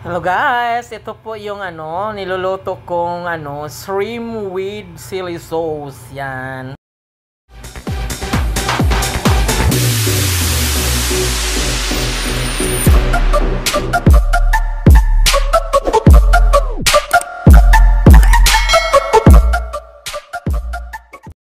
Hello guys, ito po yung niluluto kong shrimp with chili sauce. Yan.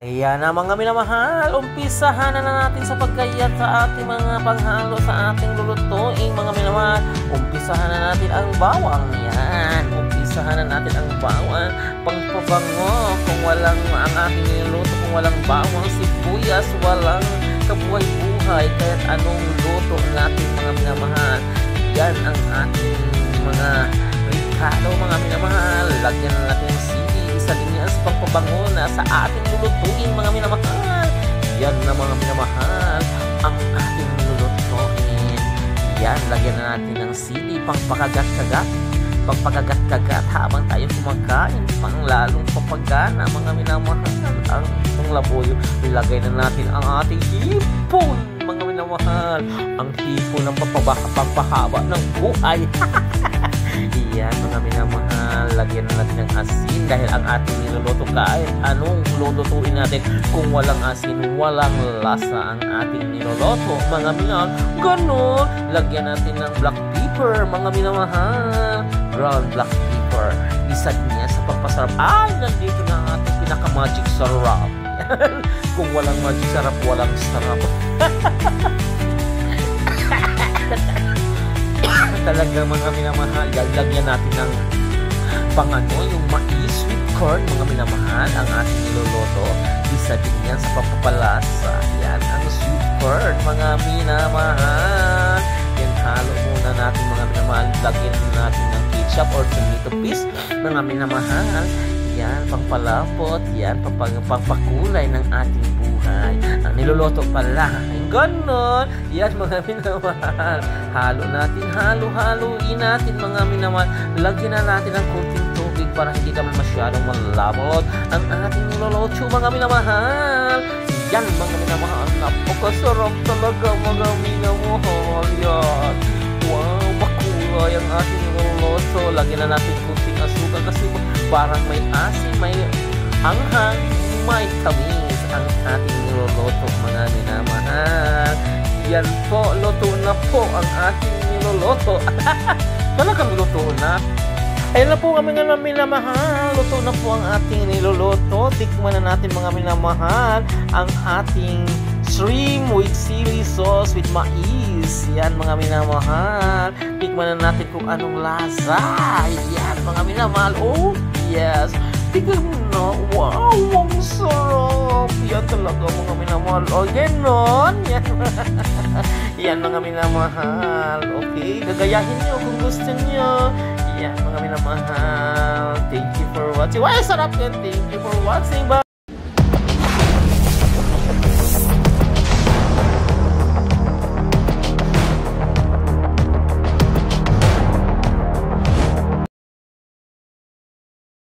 Ayan na mga minamahal, umpisahan na natin sa pagkayat sa ating mga panghalo sa ating lulutuin mga minamahal. Umpisahan na natin ang bawang. Yan, umpisahan na natin ang bawang. Pangpabango, kung walang ang ating niluluto, kung walang bawang, sibuyas, walang kabuhay-buhay. Kahit anong luto natin mga minamahal, yan ang ating mga ricado mga minamahal. Lagyan na natin ng sili, isa din yan sa pangpabango na sa ating lulutuin mga minamahal. Yan na mga minamahal ang ating lulutuin. Yan, lagyan na natin ng sili, pangpakagat-kagat, pangpakagat-kagat habang tayo kumakain, pang lalong papagana mga minamahal. Ang itong laboy, ilagay na natin ang ating hipon mga minamahal. Ang hipon ng pagpahaba ng buhay. Iyan mga minamahal, lagyan na natin ng asin dahil ang ating niluluto kahit anong lulutuin natin, kung walang asin, walang lasa ang ating niluluto mga minamahal. Ganon, lagyan natin ng black pepper mga minamahal, ground black pepper. Isa niya sa pagpasarap. Ay, nandito na ang ating pinaka-magic sarap. Kung walang magic sarap, walang sarap. Talaga mga minamahal, lagyan natin ng yung mais, sweet corn mga minamahal, ang ating niluluto. Isa din yan sa papapalasa. Yan ang sweet corn mga minamahal. Yan, halo muna natin mga minamahal. Lagyan natin ng ketchup or tomato paste mga minamahal. Yan, pangpalapot. Yan, pangpakulay ng ating buhay. Ang niluluto pala, ganon. Yan mga minamahal. Halo natin, halo-haloin natin mga minamahal. Lagyan na natin ng kunting tubig para hindi naman masyadong malabot ang ating niluluto mga minamahal. Yan mga minamahal, napakasarap talaga mga minamahal. Yan, wow, makulay ang ating niluluto. Lagyan na natin kunting asukal kasi parang may asin, may anghang, may tamis ang ating niluluto mga minamahal. Yan po, luto na po ang ating niluluto. Talagang luto na. Ayun na po kami nga minamahal. Luto na po ang ating niluluto. Tikman na natin mga minamahal ang ating shrimp with chili sauce with mais. Yan mga minamahal. Tikman na natin kung anong lasa. Yan mga minamahal. Oh yes, tignan mo na. Wow, ang sarap. Yan talaga mga minamahal. O ganon. Yan. Yan mga minamahal. Okay, gagayahin nyo kung gusto nyo. Yan mga minamahal. Thank you for watching. Wow, sarap yan. Thank you for watching. Bye.